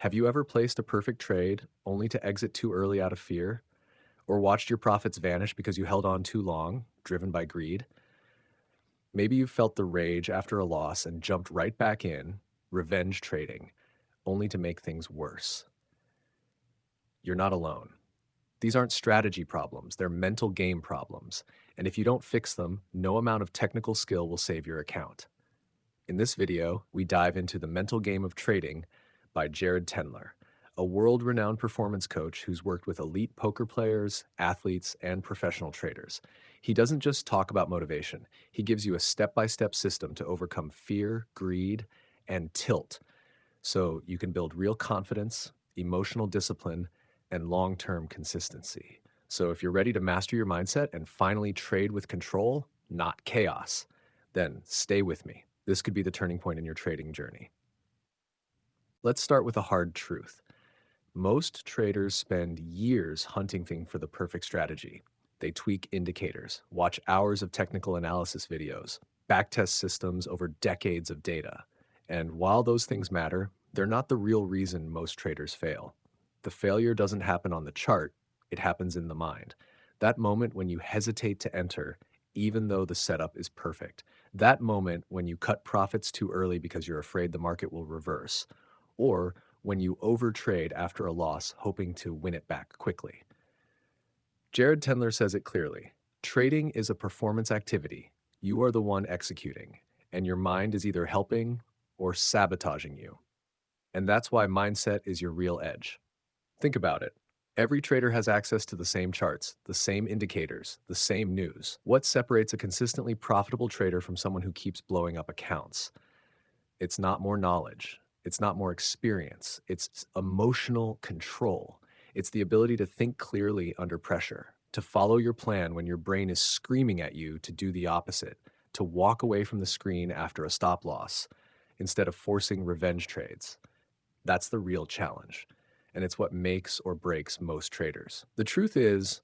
Have you ever placed a perfect trade only to exit too early out of fear? Or watched your profits vanish because you held on too long, driven by greed? Maybe you felt the rage after a loss and jumped right back in, revenge trading, only to make things worse. You're not alone. These aren't strategy problems, they're mental game problems. And if you don't fix them, no amount of technical skill will save your account. In this video, we dive into The Mental Game of Trading by Jared Tendler, a world-renowned performance coach who's worked with elite poker players, athletes, and professional traders. He doesn't just talk about motivation. He gives you a step-by-step system to overcome fear, greed, and tilt so you can build real confidence, emotional discipline, and long-term consistency. So if you're ready to master your mindset and finally trade with control, not chaos, then stay with me. This could be the turning point in your trading journey. Let's start with a hard truth. Most traders spend years hunting for the perfect strategy. They tweak indicators, watch hours of technical analysis videos, backtest systems over decades of data. And while those things matter, they're not the real reason most traders fail. The failure doesn't happen on the chart, it happens in the mind. That moment when you hesitate to enter, even though the setup is perfect. That moment when you cut profits too early because you're afraid the market will reverse. Or when you overtrade after a loss, hoping to win it back quickly. Jared Tendler says it clearly. Trading is a performance activity. You are the one executing, and your mind is either helping or sabotaging you. And that's why mindset is your real edge. Think about it. Every trader has access to the same charts, the same indicators, the same news. What separates a consistently profitable trader from someone who keeps blowing up accounts? It's not more knowledge. It's not more experience. It's emotional control. It's the ability to think clearly under pressure, to follow your plan when your brain is screaming at you to do the opposite, to walk away from the screen after a stop loss instead of forcing revenge trades. That's the real challenge. And it's what makes or breaks most traders. The truth is,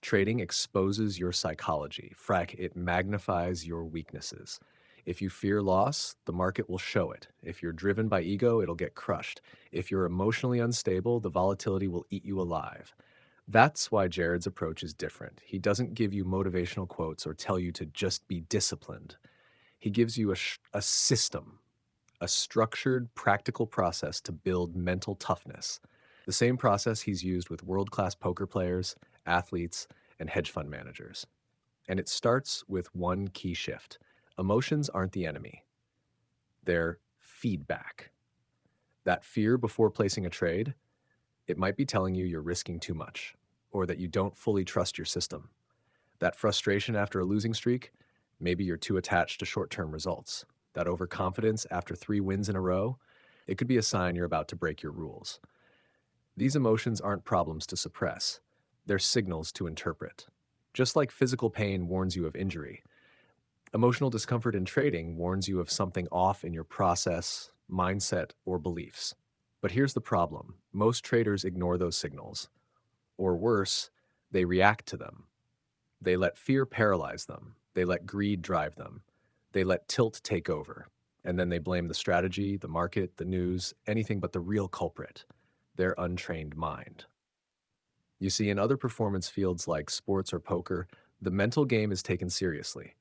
trading exposes your psychology. Frack, it magnifies your weaknesses. If you fear loss, the market will show it. If you're driven by ego, it'll get crushed. If you're emotionally unstable, the volatility will eat you alive. That's why Jared's approach is different. He doesn't give you motivational quotes or tell you to just be disciplined. He gives you a system, a structured, practical process to build mental toughness. The same process he's used with world-class poker players, athletes, and hedge fund managers. And it starts with one key shift. Emotions aren't the enemy. They're feedback. That fear before placing a trade, it might be telling you you're risking too much, or that you don't fully trust your system. That frustration after a losing streak, maybe you're too attached to short-term results. That overconfidence after 3 wins in a row, it could be a sign you're about to break your rules. These emotions aren't problems to suppress. They're signals to interpret. Just like physical pain warns you of injury, emotional discomfort in trading warns you of something off in your process, mindset, or beliefs. But here's the problem. Most traders ignore those signals. Or worse, they react to them. They let fear paralyze them. They let greed drive them. They let tilt take over. And then they blame the strategy, the market, the news, anything but the real culprit, their untrained mind. You see, in other performance fields like sports or poker, the mental game is taken seriously.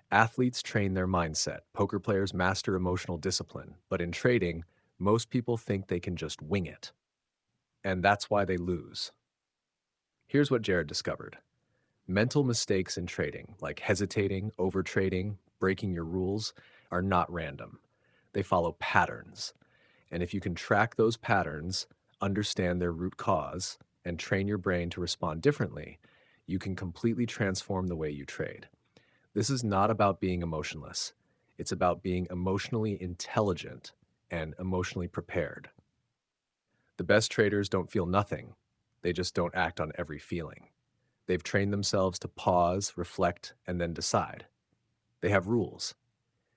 Athletes train their mindset. Poker players master emotional discipline. But in trading, most people think they can just wing it. And that's why they lose. Here's what Jared discovered. Mental mistakes in trading, like hesitating, overtrading, breaking your rules, are not random. They follow patterns. And if you can track those patterns, understand their root cause, and train your brain to respond differently, you can completely transform the way you trade. This is not about being emotionless. It's about being emotionally intelligent and emotionally prepared. The best traders don't feel nothing. They just don't act on every feeling. They've trained themselves to pause, reflect, and then decide. They have rules.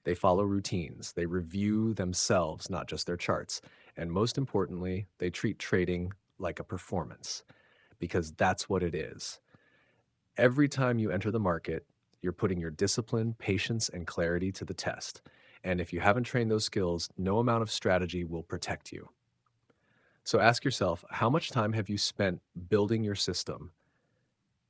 They follow routines. They review themselves, not just their charts. And most importantly, they treat trading like a performance, because that's what it is. Every time you enter the market, you're putting your discipline, patience, and clarity to the test. And if you haven't trained those skills, no amount of strategy will protect you. So ask yourself, how much time have you spent building your system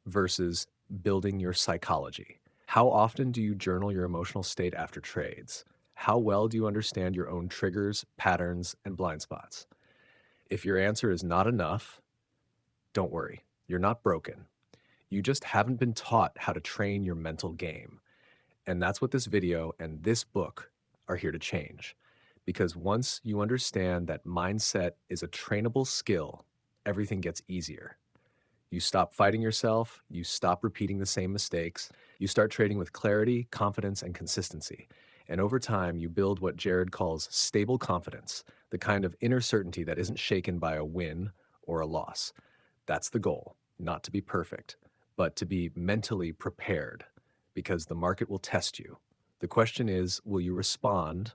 versus building your psychology? How often do you journal your emotional state after trades? How well do you understand your own triggers, patterns, and blind spots? If your answer is not enough, don't worry. You're not broken. You just haven't been taught how to train your mental game. And that's what this video and this book are here to change. Because once you understand that mindset is a trainable skill, everything gets easier. You stop fighting yourself, you stop repeating the same mistakes, you start trading with clarity, confidence, and consistency. And over time, you build what Jared calls stable confidence, the kind of inner certainty that isn't shaken by a win or a loss. That's the goal, not to be perfect, but to be mentally prepared because the market will test you. The question is, will you respond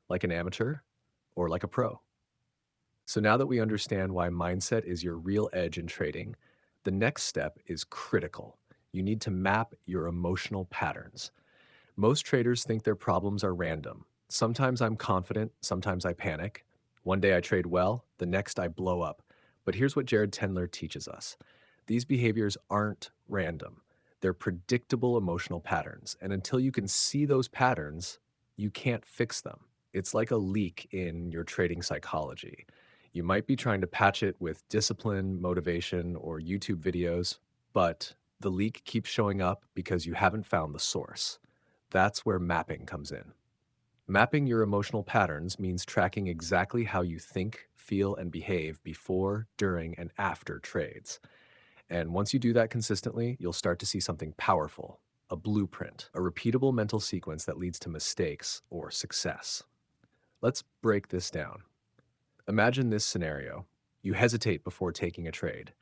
like an amateur or like a pro? So now that we understand why mindset is your real edge in trading, the next step is critical. You need to map your emotional patterns. Most traders think their problems are random. Sometimes I'm confident, sometimes I panic. One day I trade well, the next I blow up. But here's what Jared Tendler teaches us. These behaviors aren't random. They're predictable emotional patterns. And until you can see those patterns, you can't fix them. It's like a leak in your trading psychology. You might be trying to patch it with discipline, motivation, or YouTube videos, but the leak keeps showing up because you haven't found the source. That's where mapping comes in. Mapping your emotional patterns means tracking exactly how you think, feel, and behave before, during, and after trades. And once you do that consistently, you'll start to see something powerful, a blueprint, a repeatable mental sequence that leads to mistakes or success. Let's break this down. Imagine this scenario. You hesitate before taking a trade.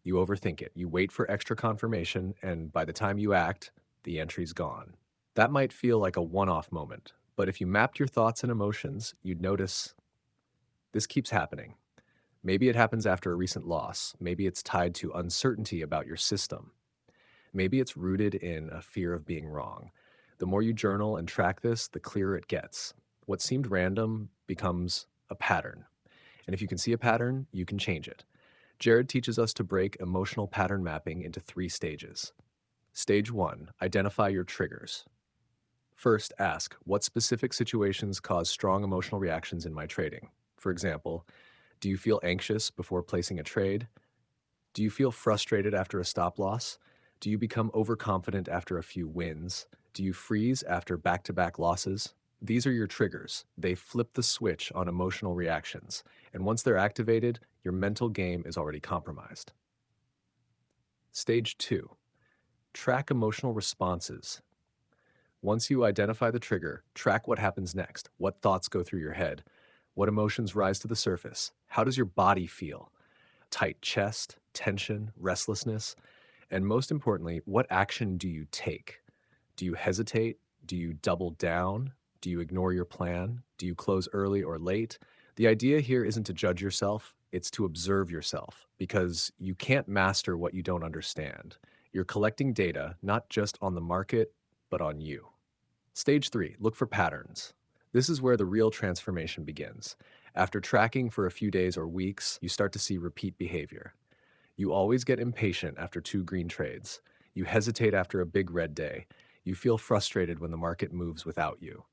You overthink it. You wait for extra confirmation, and by the time you act, the entry's gone. That might feel like a one-off moment, but if you mapped your thoughts and emotions, you'd notice this keeps happening. Maybe it happens after a recent loss. Maybe it's tied to uncertainty about your system. Maybe it's rooted in a fear of being wrong. The more you journal and track this, the clearer it gets. What seemed random becomes a pattern. And if you can see a pattern, you can change it. Jared teaches us to break emotional pattern mapping into 3 stages. Stage 1, identify your triggers. First, ask, what specific situations cause strong emotional reactions in my trading? For example, do you feel anxious before placing a trade? Do you feel frustrated after a stop loss? Do you become overconfident after a few wins? Do you freeze after back-to-back losses? These are your triggers. They flip the switch on emotional reactions. And once they're activated, your mental game is already compromised. Stage 2, track emotional responses. Once you identify the trigger, track what happens next. What thoughts go through your head? What emotions rise to the surface? How does your body feel? Tight chest, tension, restlessness? And most importantly, what action do you take? Do you hesitate? Do you double down? Do you ignore your plan? Do you close early or late? The idea here isn't to judge yourself, it's to observe yourself because you can't master what you don't understand. You're collecting data not just on the market, but on you. Stage 3, look for patterns. This is where the real transformation begins. After tracking for a few days or weeks, you start to see repeat behavior. You always get impatient after 2 green trades. You hesitate after a big red day. You feel frustrated when the market moves without you.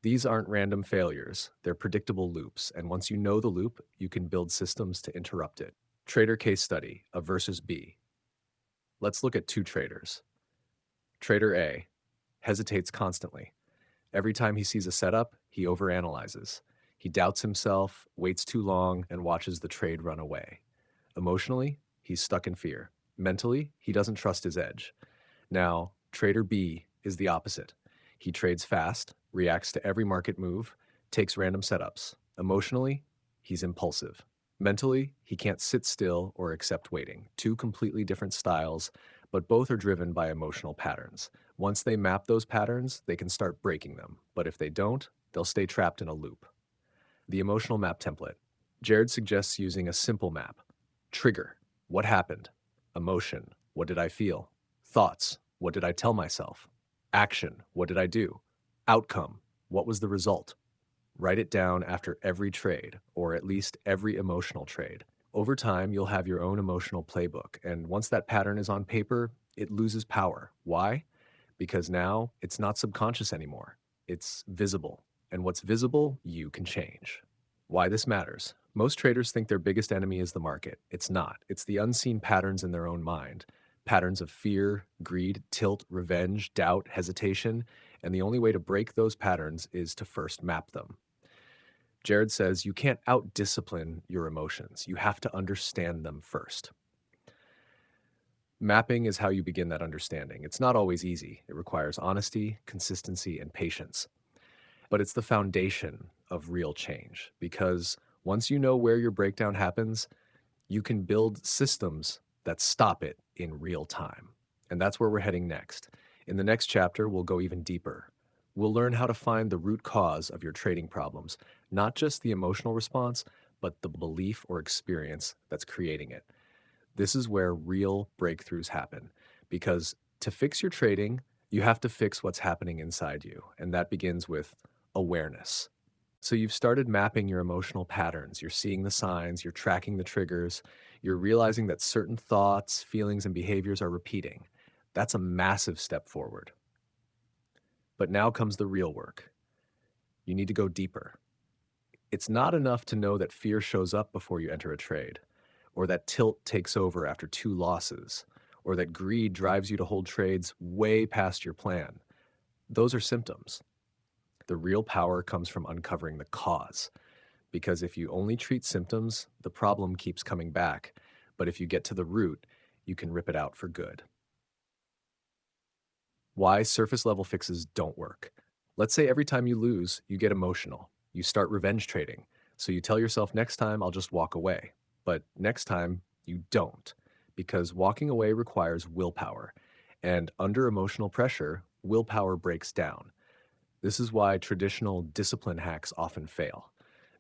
These aren't random failures, they're predictable loops, and once you know the loop, you can build systems to interrupt it. Trader case study, A versus B. Let's look at 2 traders. Trader A hesitates constantly. Every time he sees a setup, he overanalyzes. He doubts himself, waits too long, and watches the trade run away. Emotionally, he's stuck in fear. Mentally, he doesn't trust his edge. Now, Trader B is the opposite. He trades fast, reacts to every market move, takes random setups. Emotionally, he's impulsive. Mentally, he can't sit still or accept waiting. 2 completely different styles, but both are driven by emotional patterns. Once they map those patterns, they can start breaking them. But if they don't, they'll stay trapped in a loop. The emotional map template. Jared suggests using a simple map. Trigger, what happened? Emotion, what did I feel? Thoughts, what did I tell myself? Action, what did I do? Outcome, what was the result? Write it down after every trade, or at least every emotional trade. Over time, you'll have your own emotional playbook, and once that pattern is on paper, it loses power. Why? Because now it's not subconscious anymore. It's visible. And what's visible, you can change. Why this matters. Most traders think their biggest enemy is the market. It's not. It's the unseen patterns in their own mind. Patterns of fear, greed, tilt, revenge, doubt, hesitation. And the only way to break those patterns is to first map them. Jared says you can't out-discipline your emotions. You have to understand them first. Mapping is how you begin that understanding. It's not always easy. It requires honesty, consistency, and patience. But it's the foundation of real change because once you know where your breakdown happens, you can build systems that stop it in real time. And that's where we're heading next. In the next chapter, we'll go even deeper. We'll learn how to find the root cause of your trading problems, not just the emotional response, but the belief or experience that's creating it. This is where real breakthroughs happen because to fix your trading, you have to fix what's happening inside you. And that begins with awareness. So you've started mapping your emotional patterns. You're seeing the signs, you're tracking the triggers, you're realizing that certain thoughts, feelings, and behaviors are repeating. That's a massive step forward. But now comes the real work. You need to go deeper. It's not enough to know that fear shows up before you enter a trade, or that tilt takes over after 2 losses, or that greed drives you to hold trades way past your plan. Those are symptoms. The real power comes from uncovering the cause. Because if you only treat symptoms, the problem keeps coming back. But if you get to the root, you can rip it out for good. Why surface level fixes don't work. Let's say every time you lose, you get emotional. You start revenge trading. So you tell yourself, next time I'll just walk away. But next time you don't, because walking away requires willpower. And under emotional pressure, willpower breaks down. This is why traditional discipline hacks often fail.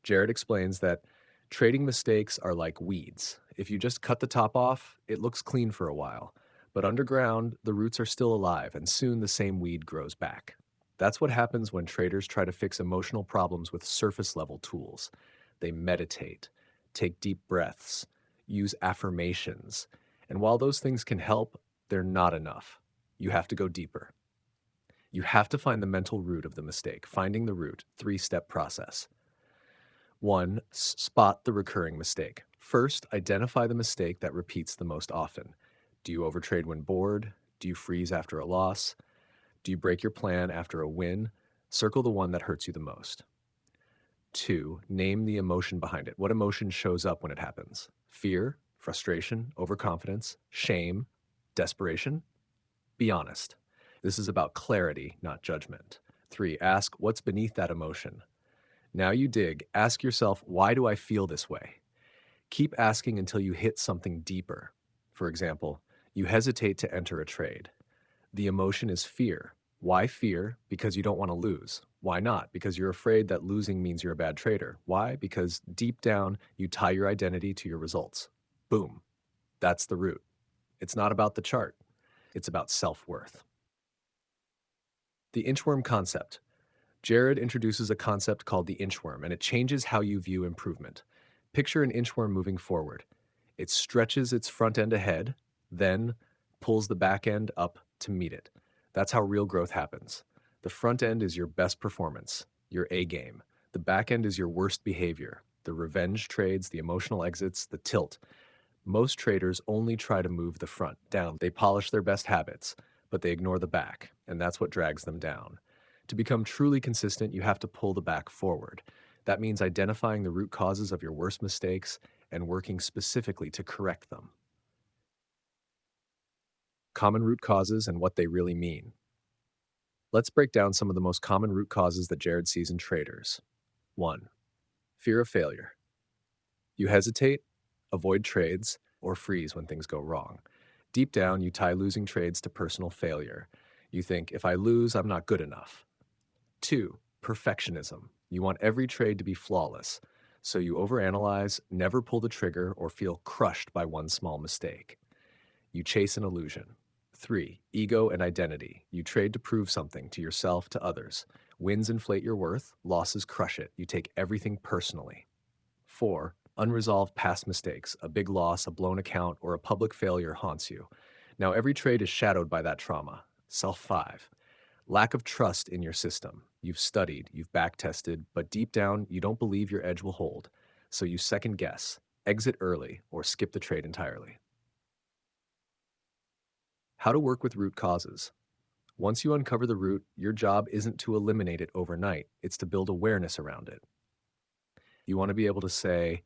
Jared explains that trading mistakes are like weeds. If you just cut the top off, it looks clean for a while. But underground, the roots are still alive, and soon the same weed grows back. That's what happens when traders try to fix emotional problems with surface level tools. They meditate, take deep breaths, use affirmations. And while those things can help, they're not enough. You have to go deeper. You have to find the mental root of the mistake. Finding the root, 3-step process. 1. Spot the recurring mistake. First, identify the mistake that repeats the most often. Do you overtrade when bored? Do you freeze after a loss? Do you break your plan after a win? Circle the one that hurts you the most. 2. Name the emotion behind it. What emotion shows up when it happens? Fear, frustration, overconfidence, shame, desperation? Be honest. This is about clarity, not judgment. 3. Ask what's beneath that emotion. Now you dig. Ask yourself, why do I feel this way? Keep asking until you hit something deeper. For example, you hesitate to enter a trade. The emotion is fear. Why fear? Because you don't want to lose. Why not? Because you're afraid that losing means you're a bad trader. Why? Because deep down, you tie your identity to your results. Boom. That's the root. It's not about the chart. It's about self-worth. The inchworm concept. Jared introduces a concept called the inchworm, and it changes how you view improvement. Picture an inchworm moving forward. It stretches its front end ahead, then pulls the back end up to meet it. That's how real growth happens. The front end is your best performance, your A game. The back end is your worst behavior, the revenge trades, the emotional exits, the tilt. Most traders only try to move the front down. They polish their best habits, but they ignore the back, and that's what drags them down. To become truly consistent, you have to pull the back forward. That means identifying the root causes of your worst mistakes and working specifically to correct them. Common root causes and what they really mean. Let's break down some of the most common root causes that Jared sees in traders. 1. Fear of failure. You hesitate, avoid trades, or freeze when things go wrong. Deep down, you tie losing trades to personal failure. You think, if I lose, I'm not good enough. 2. Perfectionism. You want every trade to be flawless, so you overanalyze, never pull the trigger, or feel crushed by one small mistake. You chase an illusion. 3. Ego and identity. You trade to prove something to yourself, to others. Wins inflate your worth, losses crush it. You take everything personally. 4. Unresolved past mistakes. A big loss, a blown account, or a public failure haunts you. Now, every trade is shadowed by that trauma. Self 5. Lack of trust in your system. You've studied, you've backtested, but deep down, you don't believe your edge will hold. So you second guess, exit early, or skip the trade entirely. How to work with root causes. Once you uncover the root, your job isn't to eliminate it overnight, it's to build awareness around it. You want to be able to say,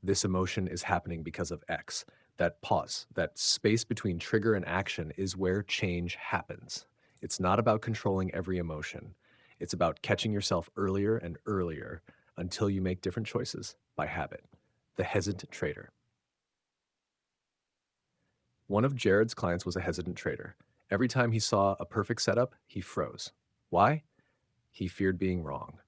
this emotion is happening because of X. That pause, that space between trigger and action is where change happens. It's not about controlling every emotion. It's about catching yourself earlier and earlier until you make different choices by habit. The hesitant trader. One of Jared's clients was a hesitant trader. Every time he saw a perfect setup, he froze. Why? He feared being wrong.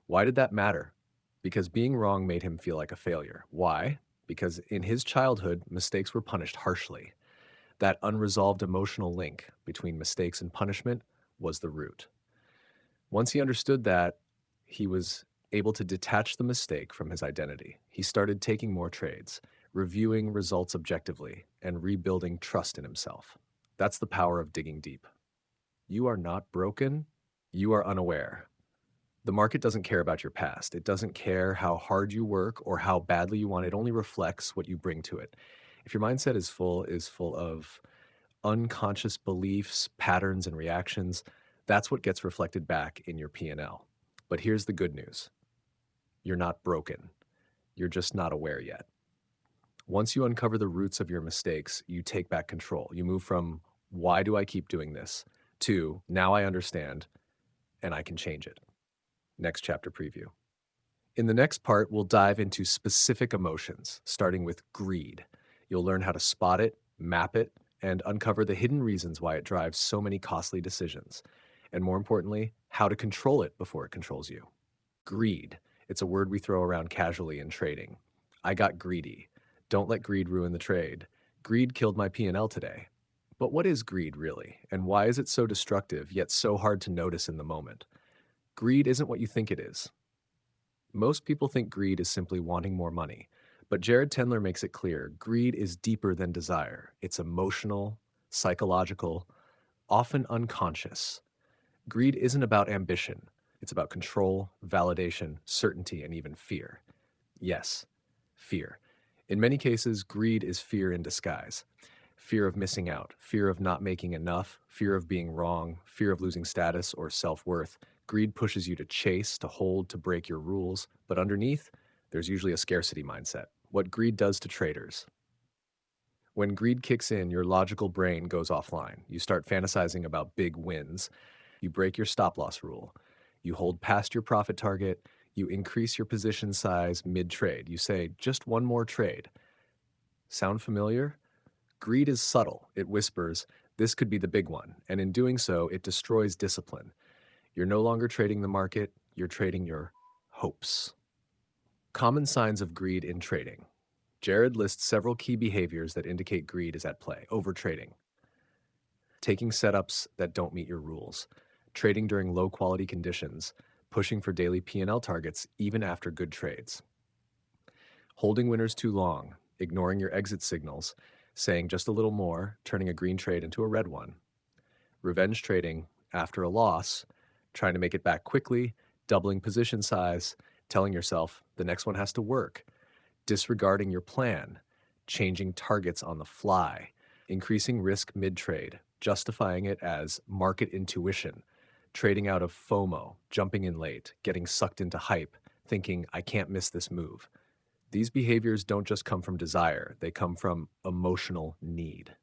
Why did that matter? Because being wrong made him feel like a failure. Why? Because in his childhood, mistakes were punished harshly. That unresolved emotional link between mistakes and punishment was the root. Once he understood that, he was able to detach the mistake from his identity. He started taking more trades, reviewing results objectively, and rebuilding trust in himself. That's the power of digging deep. You are not broken, you are unaware. The market doesn't care about your past. It doesn't care how hard you work or how badly you want it. It only reflects what you bring to it. If your mindset is full of unconscious beliefs, patterns, and reactions, that's what gets reflected back in your P&L. But here's the good news. You're not broken. You're just not aware yet. Once you uncover the roots of your mistakes, you take back control. You move from, why do I keep doing this, to, now I understand and I can change it. Next chapter preview. In the next part, we'll dive into specific emotions, starting with greed. You'll learn how to spot it, map it, and uncover the hidden reasons why it drives so many costly decisions. And more importantly, how to control it before it controls you. Greed. It's a word we throw around casually in trading. I got greedy. Don't let greed ruin the trade. Greed killed my P&L today. But what is greed really? And why is it so destructive, yet so hard to notice in the moment? Greed isn't what you think it is. Most people think greed is simply wanting more money. But Jared Tendler makes it clear, greed is deeper than desire. It's emotional, psychological, often unconscious. Greed isn't about ambition. It's about control, validation, certainty, and even fear. Yes, fear. In many cases, greed is fear in disguise. Fear of missing out, fear of not making enough, fear of being wrong, fear of losing status or self-worth. Greed pushes you to chase, to hold, to break your rules. But underneath, there's usually a scarcity mindset. What greed does to traders. When greed kicks in, your logical brain goes offline. You start fantasizing about big wins. You break your stop-loss rule. You hold past your profit target. You increase your position size mid-trade. You say, just one more trade. Sound familiar? Greed is subtle. It whispers, this could be the big one. And in doing so, it destroys discipline. You're no longer trading the market. You're trading your hopes. Common signs of greed in trading. Jared lists several key behaviors that indicate greed is at play. Overtrading. Taking setups that don't meet your rules. Trading during low-quality conditions. Pushing for daily P&L targets even after good trades. Holding winners too long. Ignoring your exit signals. Saying just a little more, turning a green trade into a red one. Revenge trading after a loss. Trying to make it back quickly. Doubling position size. Telling yourself the next one has to work. Disregarding your plan, changing targets on the fly, increasing risk mid-trade, justifying it as market intuition, trading out of FOMO, jumping in late, getting sucked into hype, thinking, I can't miss this move. These behaviors don't just come from desire, they come from emotional need.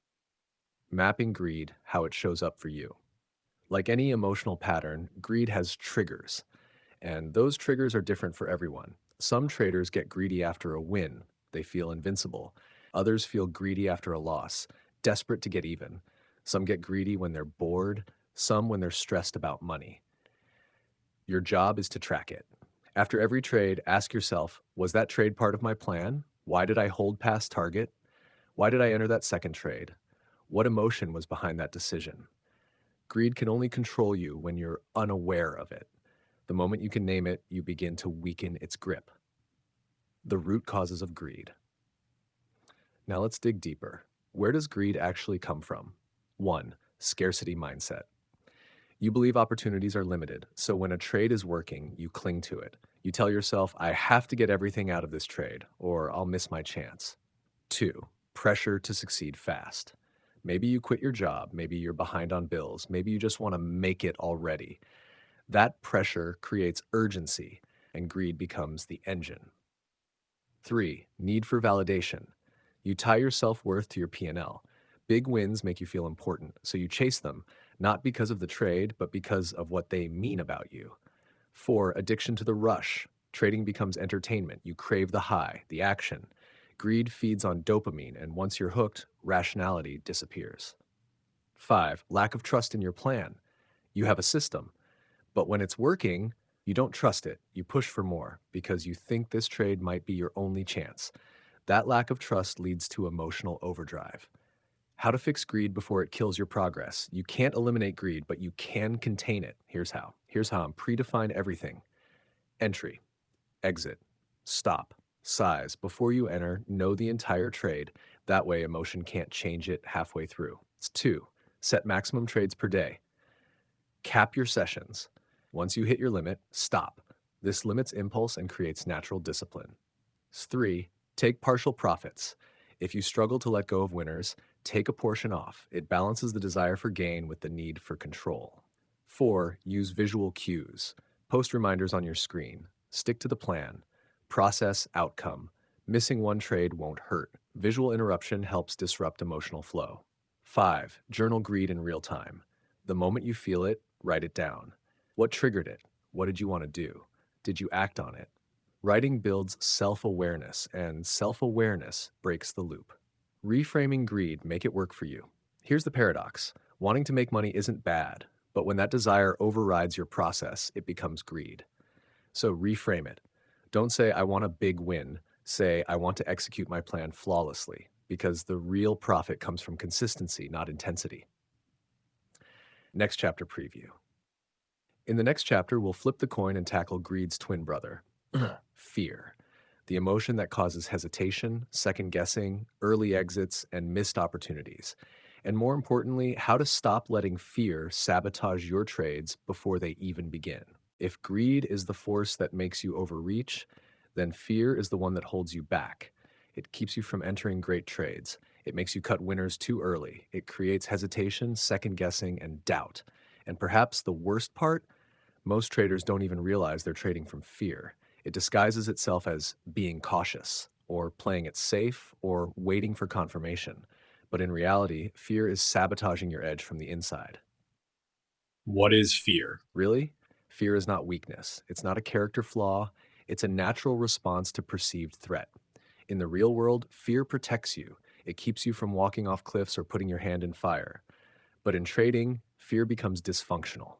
Mapping greed, how it shows up for you. Like any emotional pattern, greed has triggers. And those triggers are different for everyone. Some traders get greedy after a win. They feel invincible. Others feel greedy after a loss, desperate to get even. Some get greedy when they're bored, some when they're stressed about money. Your job is to track it. After every trade, ask yourself, was that trade part of my plan? Why did I hold past target? Why did I enter that second trade? What emotion was behind that decision? Greed can only control you when you're unaware of it. The moment you can name it, you begin to weaken its grip. The root causes of greed. Now let's dig deeper. Where does greed actually come from? 1. Scarcity mindset. You believe opportunities are limited, so when a trade is working, you cling to it. You tell yourself, I have to get everything out of this trade, or I'll miss my chance. 2. Pressure to succeed fast. Maybe you quit your job, maybe you're behind on bills, maybe you just want to make it already. That pressure creates urgency, and greed becomes the engine. 3. Need for validation. You tie your self-worth to your P&L. Big wins make you feel important, so you chase them, not because of the trade, but because of what they mean about you. 4. Addiction to the rush. Trading becomes entertainment. You crave the high, the action. Greed feeds on dopamine, and once you're hooked, rationality disappears. 5. Lack of trust in your plan. You have a system, but when it's working, you don't trust it. You push for more because you think this trade might be your only chance. That lack of trust leads to emotional overdrive. How to fix greed before it kills your progress. You can't eliminate greed, but you can contain it. Here's how. Predefine everything. Entry, exit, stop, size. Before you enter, know the entire trade. That way emotion can't change it halfway through. It's 2. Set maximum trades per day. Cap your sessions. Once you hit your limit, stop. This limits impulse and creates natural discipline. 3. Take partial profits. If you struggle to let go of winners, take a portion off. It balances the desire for gain with the need for control. 4. Use visual cues. Post reminders on your screen. Stick to the plan. Process outcome. Missing one trade won't hurt. Visual interruption helps disrupt emotional flow. 5. Journal greed in real time. The moment you feel it, write it down. What triggered it? What did you want to do? Did you act on it? Writing builds self-awareness, and self-awareness breaks the loop. Reframing greed, make it work for you. Here's the paradox. Wanting to make money isn't bad, but when that desire overrides your process, it becomes greed. So reframe it. Don't say, I want a big win. Say, I want to execute my plan flawlessly, because the real profit comes from consistency, not intensity. Next chapter preview. In the next chapter, we'll flip the coin and tackle greed's twin brother, fear, the emotion that causes hesitation, second guessing, early exits, and missed opportunities. And more importantly, how to stop letting fear sabotage your trades before they even begin. If greed is the force that makes you overreach, then fear is the one that holds you back. It keeps you from entering great trades. It makes you cut winners too early. It creates hesitation, second guessing, and doubt. And perhaps the worst part, most traders don't even realize they're trading from fear. It disguises itself as being cautious, or playing it safe, or waiting for confirmation. But in reality, fear is sabotaging your edge from the inside. What is fear? Really? Fear is not weakness. It's not a character flaw. It's a natural response to perceived threat. In the real world, fear protects you. It keeps you from walking off cliffs or putting your hand in fire. But in trading, fear becomes dysfunctional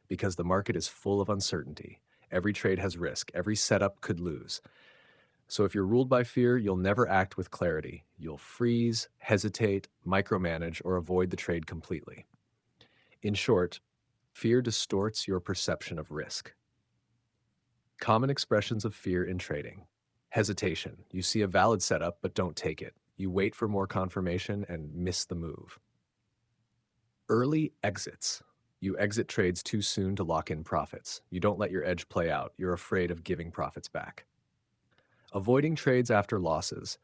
because the market is full of uncertainty. Every trade has risk. Every setup could lose. So if you're ruled by fear, you'll never act with clarity. You'll freeze, hesitate, micromanage, or avoid the trade completely. In short, fear distorts your perception of risk. Common expressions of fear in trading. Hesitation. You see a valid setup, but don't take it. You wait for more confirmation and miss the move. Early exits. You exit trades too soon to lock in profits. You don't let your edge play out. You're afraid of giving profits back. Avoiding trades after losses.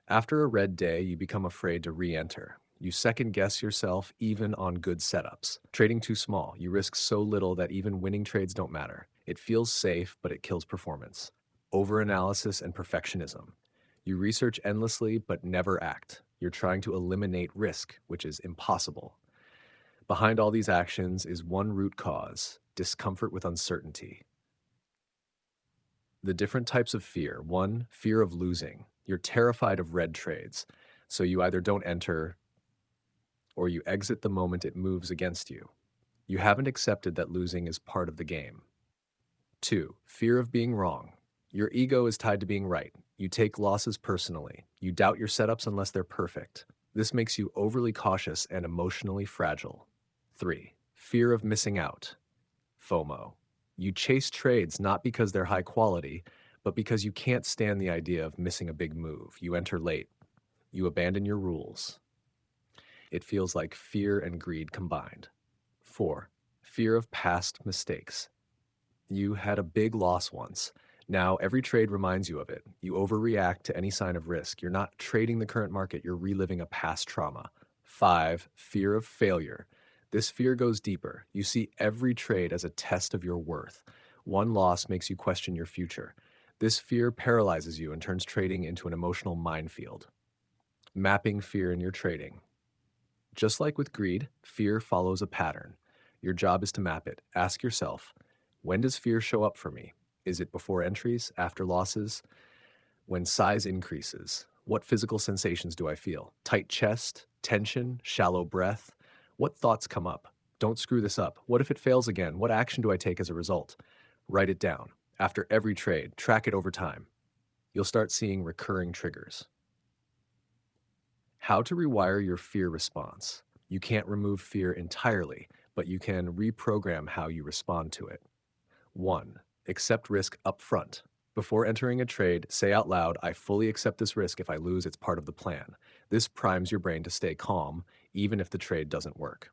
After a red day, you become afraid to re-enter. You second guess yourself even on good setups. Trading too small. You risk so little that even winning trades don't matter. It feels safe, but it kills performance. Overanalysis and perfectionism. You research endlessly, but never act. You're trying to eliminate risk, which is impossible. Behind all these actions is one root cause: discomfort with uncertainty. The different types of fear. 1, fear of losing. You're terrified of red trades, so you either don't enter or you exit the moment it moves against you. You haven't accepted that losing is part of the game. 2, fear of being wrong. Your ego is tied to being right. You take losses personally. You doubt your setups unless they're perfect. This makes you overly cautious and emotionally fragile. 3, fear of missing out. FOMO. You chase trades not because they're high quality, but because you can't stand the idea of missing a big move. You enter late. You abandon your rules. It feels like fear and greed combined. 4. Fear of past mistakes. You had a big loss once. Now every trade reminds you of it. You overreact to any sign of risk. You're not trading the current market, you're reliving a past trauma. 5. Fear of failure. This fear goes deeper. You see every trade as a test of your worth. One loss makes you question your future. This fear paralyzes you and turns trading into an emotional minefield. Mapping fear in your trading. Just like with greed, fear follows a pattern. Your job is to map it. Ask yourself, when does fear show up for me? Is it before entries, after losses? When size increases, what physical sensations do I feel? Tight chest, tension, shallow breath? What thoughts come up? Don't screw this up. What if it fails again? What action do I take as a result? Write it down. After every trade, track it over time. You'll start seeing recurring triggers. How to rewire your fear response. You can't remove fear entirely, but you can reprogram how you respond to it. 1. Accept risk upfront. Before entering a trade, say out loud, I fully accept this risk. If I lose, it's part of the plan. This primes your brain to stay calm, even if the trade doesn't work.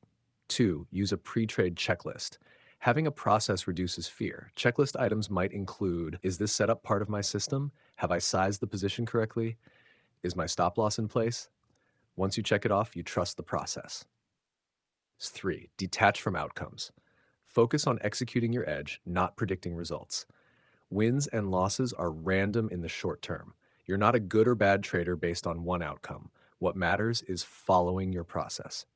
2. Use a pre-trade checklist. Having a process reduces fear. Checklist items might include, is this setup part of my system? Have I sized the position correctly? Is my stop loss in place? Once you check it off, you trust the process. 3. Detach from outcomes. Focus on executing your edge, not predicting results. Wins and losses are random in the short term. You're not a good or bad trader based on one outcome. What matters is following your process.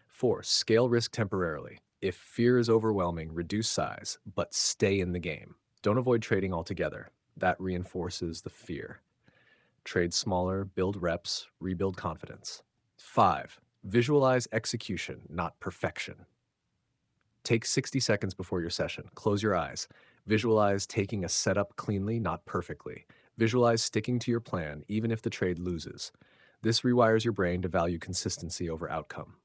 4. Scale risk temporarily. If fear is overwhelming, reduce size, but stay in the game. Don't avoid trading altogether. That reinforces the fear. Trade smaller, build reps, rebuild confidence. 5. Visualize execution, not perfection. Take 60 seconds before your session. Close your eyes. Visualize taking a setup cleanly, not perfectly. Visualize sticking to your plan, even if the trade loses. This rewires your brain to value consistency over outcome.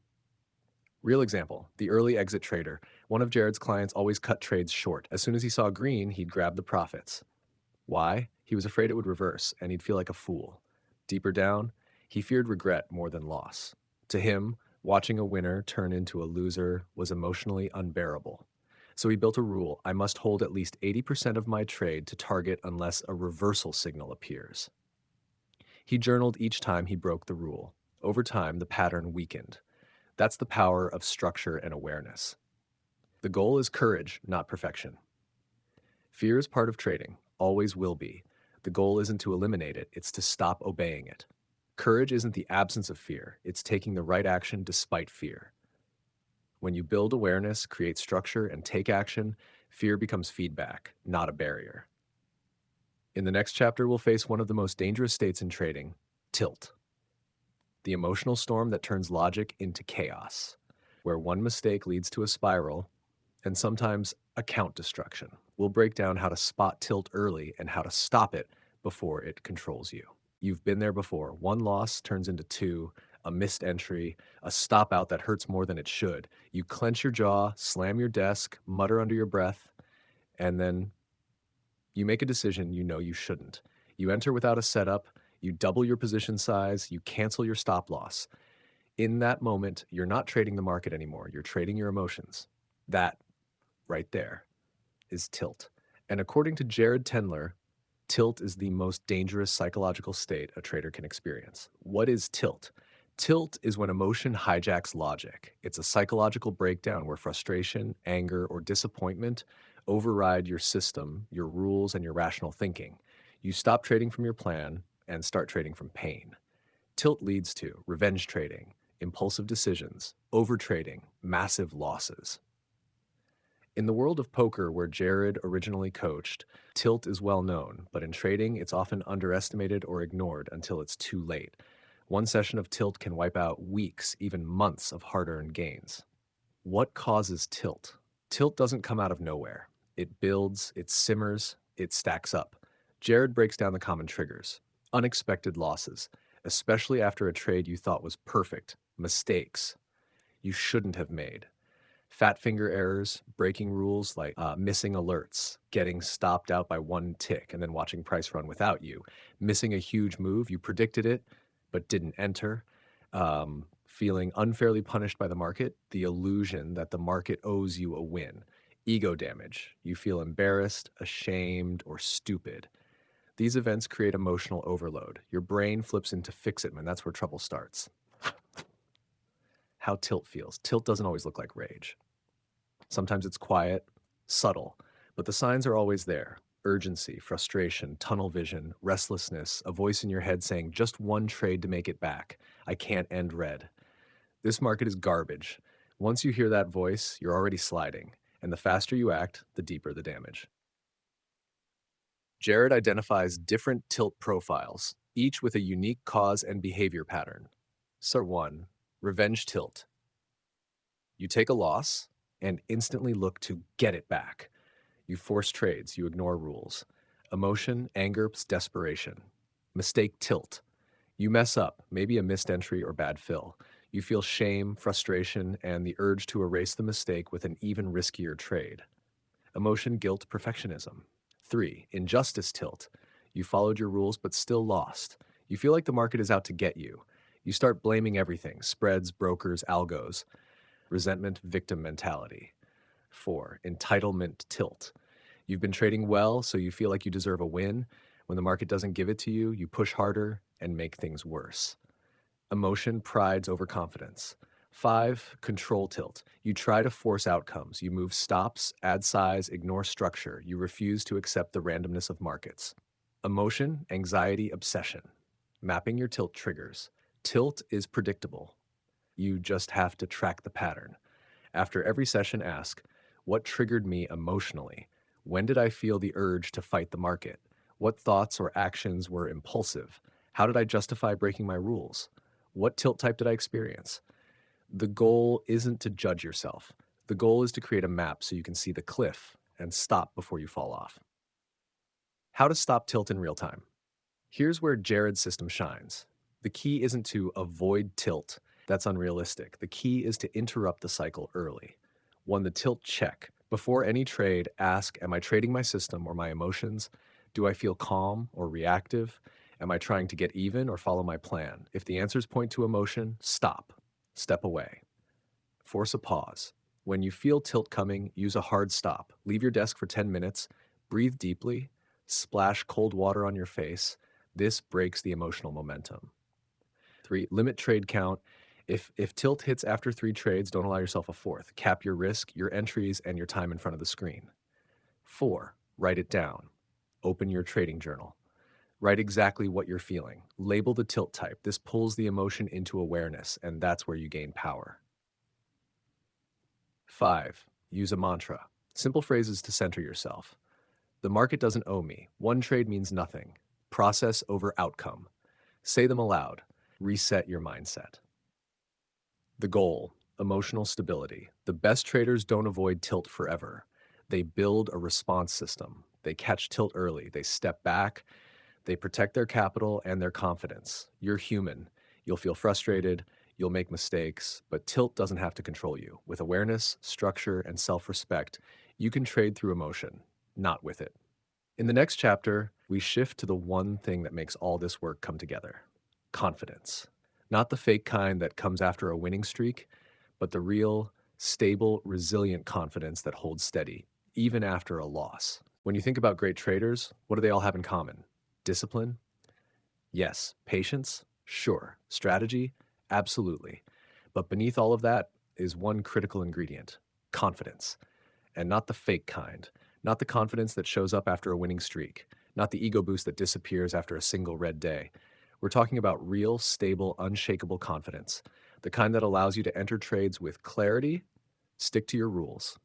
Real example, the early exit trader. One of Jared's clients always cut trades short. As soon as he saw green, he'd grab the profits. Why? He was afraid it would reverse, and he'd feel like a fool. Deeper down, he feared regret more than loss. To him, watching a winner turn into a loser was emotionally unbearable. So he built a rule: I must hold at least 80% of my trade to target unless a reversal signal appears. He journaled each time he broke the rule. Over time, the pattern weakened. That's the power of structure and awareness. The goal is courage, not perfection. Fear is part of trading, always will be. The goal isn't to eliminate it, it's to stop obeying it. Courage isn't the absence of fear, it's taking the right action despite fear. When you build awareness, create structure, and take action, fear becomes feedback, not a barrier. In the next chapter, we'll face one of the most dangerous states in trading: tilt. The emotional storm that turns logic into chaos, where one mistake leads to a spiral and sometimes account destruction. We'll break down how to spot tilt early and how to stop it before it controls you. You've been there before. One loss turns into two, a missed entry, a stop out that hurts more than it should. You clench your jaw, slam your desk, mutter under your breath, and then you make a decision you know you shouldn't. You enter without a setup, you double your position size, you cancel your stop loss. In that moment, you're not trading the market anymore, you're trading your emotions. That, right there, is tilt. And according to Jared Tendler, tilt is the most dangerous psychological state a trader can experience. What is tilt? Tilt is when emotion hijacks logic. It's a psychological breakdown where frustration, anger, or disappointment override your system, your rules, and your rational thinking. You stop trading from your plan and start trading from pain. Tilt leads to revenge trading, impulsive decisions, overtrading, massive losses. In the world of poker, where Jared originally coached, tilt is well known, but in trading, it's often underestimated or ignored until it's too late. One session of tilt can wipe out weeks, even months of hard-earned gains. What causes tilt? Tilt doesn't come out of nowhere. It builds, it simmers, it stacks up. Jared breaks down the common triggers. Unexpected losses, especially after a trade you thought was perfect. Mistakes you shouldn't have made. Fat finger errors, breaking rules like missing alerts, getting stopped out by one tick and then watching price run without you, missing a huge move, you predicted it but didn't enter, feeling unfairly punished by the market, the illusion that the market owes you a win, ego damage, you feel embarrassed, ashamed, or stupid. These events create emotional overload. Your brain flips into fix it, man. That's where trouble starts. How tilt feels. Tilt doesn't always look like rage. Sometimes it's quiet, subtle, but the signs are always there. Urgency, frustration, tunnel vision, restlessness, a voice in your head saying, just one trade to make it back. I can't end red. This market is garbage. Once you hear that voice, you're already sliding, and the faster you act, the deeper the damage. Jared identifies different tilt profiles, each with a unique cause and behavior pattern. Start 1. Revenge tilt. You take a loss and instantly look to get it back. You force trades, you ignore rules. Emotion, anger, desperation. Mistake tilt. You mess up, maybe a missed entry or bad fill. You feel shame, frustration, and the urge to erase the mistake with an even riskier trade. Emotion, guilt, perfectionism. 3. Injustice tilt. You followed your rules but still lost. You feel like the market is out to get you. You start blaming everything, spreads, brokers, algos. Resentment, victim mentality. 4. Entitlement tilt. You've been trading well, so you feel like you deserve a win. When the market doesn't give it to you, you push harder and make things worse. Emotion, pride's overconfidence. 5. Control tilt. You try to force outcomes. You move stops, add size, ignore structure. You refuse to accept the randomness of markets. Emotion, anxiety, obsession. Mapping your tilt triggers. Tilt is predictable. You just have to track the pattern. After every session, ask, what triggered me emotionally? When did I feel the urge to fight the market? What thoughts or actions were impulsive? How did I justify breaking my rules? What tilt type did I experience? The goal isn't to judge yourself. The goal is to create a map so you can see the cliff and stop before you fall off. How to stop tilt in real time. Here's where Jared's system shines. The key isn't to avoid tilt. That's unrealistic. The key is to interrupt the cycle early. 1. The tilt check. Before any trade, ask, am I trading my system or my emotions? Do I feel calm or reactive? Am I trying to get even or follow my plan? If the answers point to emotion, stop. Step away. Force a pause. When you feel tilt coming, use a hard stop. Leave your desk for 10 minutes, breathe deeply, splash cold water on your face. This breaks the emotional momentum. 3. Limit trade count. If tilt hits after 3 trades, don't allow yourself a fourth. Cap your risk, your entries, and your time in front of the screen. 4. Write it down. Open your trading journal. Write exactly what you're feeling. Label the tilt type. This pulls the emotion into awareness, and that's where you gain power. 5. Use a mantra. Simple phrases to center yourself. The market doesn't owe me. One trade means nothing. Process over outcome. Say them aloud. Reset your mindset. The goal, emotional stability. The best traders don't avoid tilt forever. They build a response system. They catch tilt early. They step back. They protect their capital and their confidence. You're human. You'll feel frustrated. You'll make mistakes, but tilt doesn't have to control you. With awareness, structure, and self-respect, you can trade through emotion, not with it. In the next chapter, we shift to the one thing that makes all this work come together: confidence. Not the fake kind that comes after a winning streak, but the real, stable, resilient confidence that holds steady, even after a loss. When you think about great traders, what do they all have in common? Discipline? Yes. Patience? Sure. Strategy? Absolutely. But beneath all of that is one critical ingredient: confidence. And not the fake kind. Not the confidence that shows up after a winning streak. Not the ego boost that disappears after a single red day. We're talking about real, stable, unshakable confidence. The kind that allows you to enter trades with clarity, stick to your rules,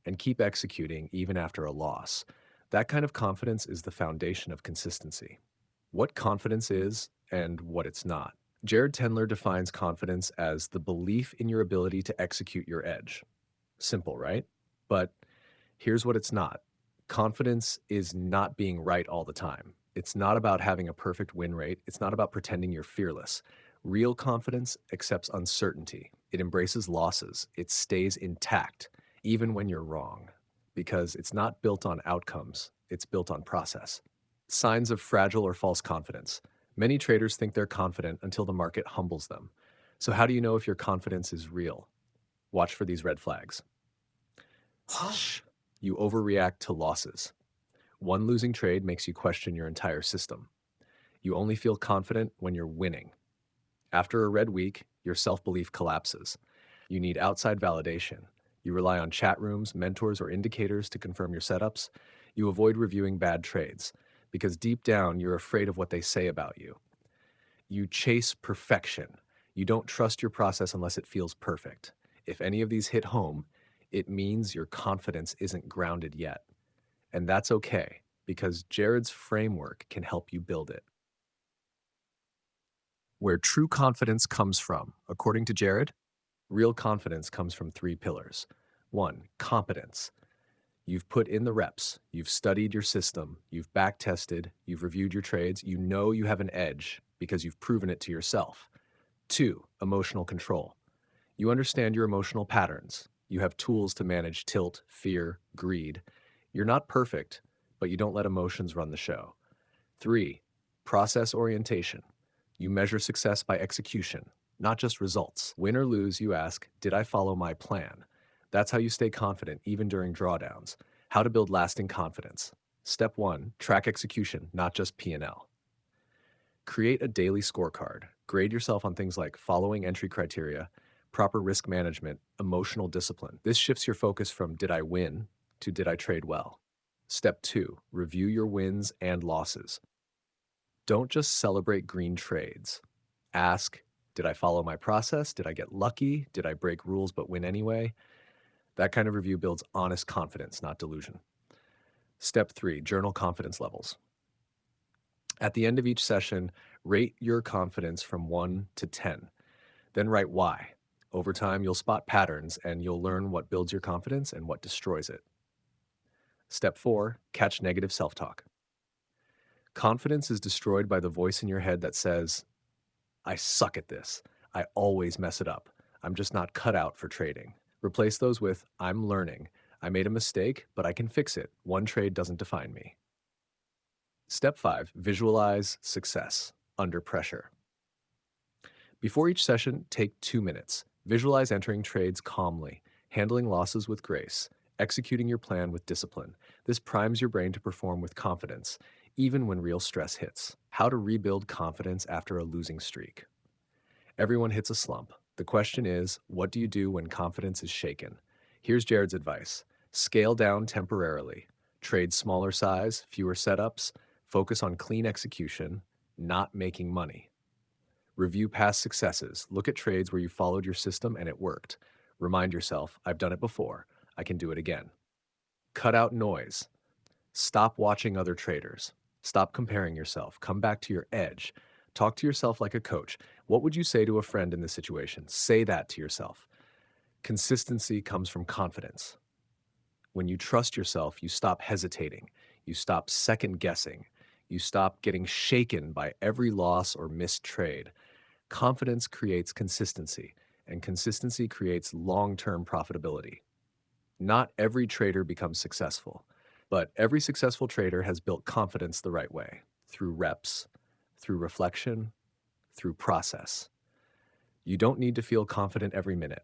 and keep executing even after a loss. That kind of confidence is the foundation of consistency. What confidence is and what it's not. Jared Tendler defines confidence as the belief in your ability to execute your edge. Simple, right? But here's what it's not. Confidence is not being right all the time. It's not about having a perfect win rate. It's not about pretending you're fearless. Real confidence accepts uncertainty. It embraces losses. It stays intact, even when you're wrong, because it's not built on outcomes, it's built on process. Signs of fragile or false confidence. Many traders think they're confident until the market humbles them. So, how do you know if your confidence is real? Watch for these red flags. Shh. You overreact to losses. One losing trade makes you question your entire system. You only feel confident when you're winning. After a red week, your self belief collapses. You need outside validation. You rely on chat rooms, mentors, or indicators to confirm your setups. You avoid reviewing bad trades because deep down you're afraid of what they say about you. You chase perfection. You don't trust your process unless it feels perfect. If any of these hit home, it means your confidence isn't grounded yet. And that's okay because Jared's framework can help you build it. Where true confidence comes from, according to Jared, real confidence comes from three pillars. One, competence. You've put in the reps, you've studied your system, you've back tested, you've reviewed your trades, you know you have an edge because you've proven it to yourself. Two, emotional control. You understand your emotional patterns. You have tools to manage tilt, fear, greed. You're not perfect, but you don't let emotions run the show. Three, process orientation. You measure success by execution, not just results. Win or lose, you ask, did I follow my plan? That's how you stay confident even during drawdowns. How to build lasting confidence. Step 1, track execution, not just P&L. Create a daily scorecard. Grade yourself on things like following entry criteria, proper risk management, emotional discipline. This shifts your focus from did I win to did I trade well. Step 2, review your wins and losses. Don't just celebrate green trades. Ask, did I follow my process? Did I get lucky? Did I break rules but win anyway? That kind of review builds honest confidence, not delusion. Step 3, journal confidence levels. At the end of each session, rate your confidence from 1 to 10. Then write why. Over time, you'll spot patterns and you'll learn what builds your confidence and what destroys it. Step 4, catch negative self talk. Confidence is destroyed by the voice in your head that says, I suck at this. I always mess it up. I'm just not cut out for trading. Replace those with, I'm learning. I made a mistake, but I can fix it. One trade doesn't define me. Step 5, visualize success under pressure. Before each session, take 2 minutes. Visualize entering trades calmly, handling losses with grace, executing your plan with discipline. This primes your brain to perform with confidence, even when real stress hits. How to rebuild confidence after a losing streak. Everyone hits a slump. The question is, what do you do when confidence is shaken? Here's Jared's advice. Scale down temporarily. Trade smaller size, fewer setups. Focus on clean execution, not making money. Review past successes. Look at trades where you followed your system and it worked. Remind yourself, I've done it before. I can do it again. Cut out noise. Stop watching other traders. Stop comparing yourself. Come back to your edge. Talk to yourself like a coach. What would you say to a friend in this situation? Say that to yourself. Consistency comes from confidence. When you trust yourself, you stop hesitating. You stop second guessing. You stop getting shaken by every loss or missed trade. Confidence creates consistency, and consistency creates long-term profitability. Not every trader becomes successful, but every successful trader has built confidence the right way, through reps, through reflection, through process. You don't need to feel confident every minute.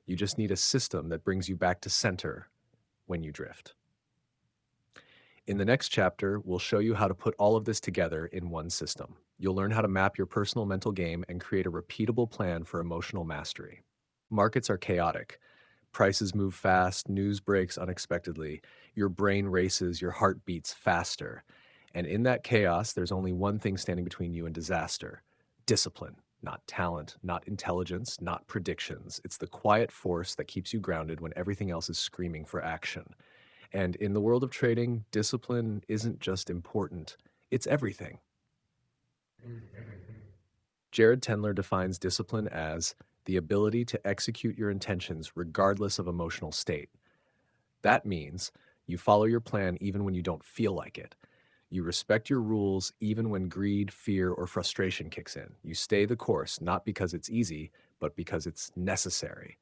You just need a system that brings you back to center when you drift. In the next chapter, we'll show you how to put all of this together in one system. You'll learn how to map your personal mental game and create a repeatable plan for emotional mastery. Markets are chaotic. Prices move fast, news breaks unexpectedly, your brain races, your heart beats faster. And in that chaos, there's only one thing standing between you and disaster: discipline. Not talent, not intelligence, not predictions. It's the quiet force that keeps you grounded when everything else is screaming for action. And in the world of trading, discipline isn't just important, it's everything. Jared Tendler defines discipline as the ability to execute your intentions regardless of emotional state. That means you follow your plan even when you don't feel like it. You respect your rules even when greed, fear, or frustration kicks in. You stay the course, not because it's easy, but because it's necessary.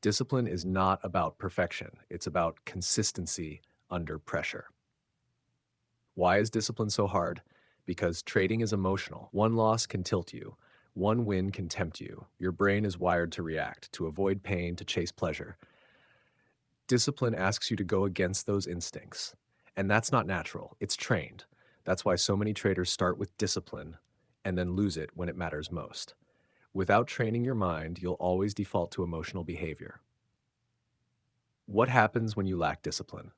Discipline is not about perfection, it's about consistency under pressure. Why is discipline so hard? Because trading is emotional. One loss can tilt you, one win can tempt you. Your brain is wired to react, to avoid pain, to chase pleasure. Discipline asks you to go against those instincts. And that's not natural, it's trained. That's why so many traders start with discipline and then lose it when it matters most. Without training your mind, you'll always default to emotional behavior. What happens when you lack discipline?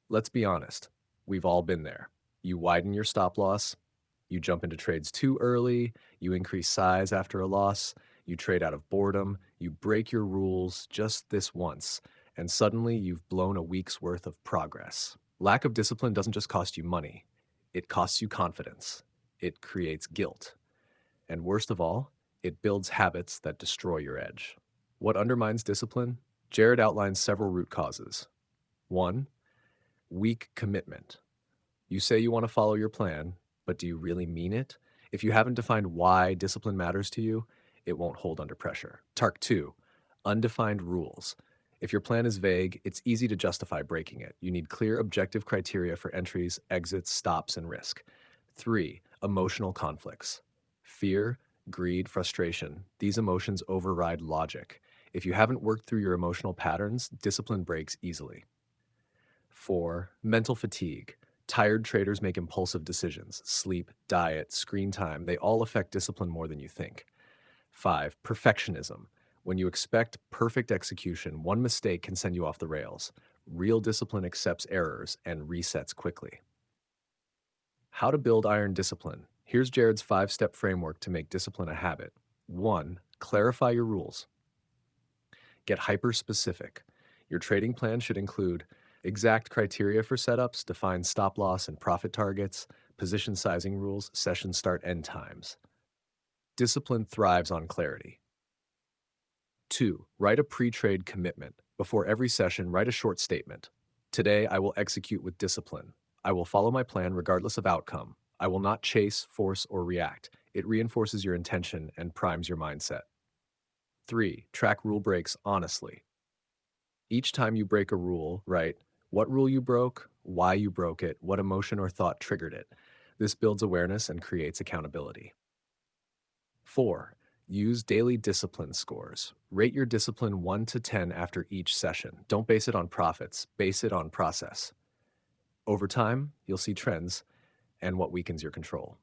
Let's be honest, we've all been there. You widen your stop loss, you jump into trades too early, you increase size after a loss, you trade out of boredom, you break your rules just this once, and suddenly you've blown a week's worth of progress. Lack of discipline doesn't just cost you money, it costs you confidence. It creates guilt. And worst of all, it builds habits that destroy your edge. What undermines discipline? Jared outlines several root causes. 1. Weak commitment. You say you want to follow your plan, but do you really mean it? If you haven't defined why discipline matters to you, it won't hold under pressure. Tark 2. Undefined rules. If your plan is vague, it's easy to justify breaking it. You need clear, objective criteria for entries, exits, stops, and risk. 3. Emotional conflicts. Fear, greed, frustration. These emotions override logic. If you haven't worked through your emotional patterns, discipline breaks easily. 4. Mental fatigue. Tired traders make impulsive decisions. Sleep, diet, screen time, they all affect discipline more than you think. 5. Perfectionism. When you expect perfect execution, one mistake can send you off the rails. Real discipline accepts errors and resets quickly. How to build iron discipline. Here's Jared's 5-step framework to make discipline a habit. 1. Clarify your rules. Get hyper-specific. Your trading plan should include exact criteria for setups, define stop loss and profit targets, position sizing rules, session start end times. Discipline thrives on clarity. 2. Write a pre-trade commitment. Before every session, write a short statement. Today, I will execute with discipline. I will follow my plan regardless of outcome. I will not chase, force, or react. It reinforces your intention and primes your mindset. 3. Track rule breaks honestly. Each time you break a rule, write what rule you broke, why you broke it, what emotion or thought triggered it. This builds awareness and creates accountability. 4. Use daily discipline scores. Rate your discipline 1 to 10 after each session. Don't base it on profits, base it on process. Over time, you'll see trends and what weakens your control.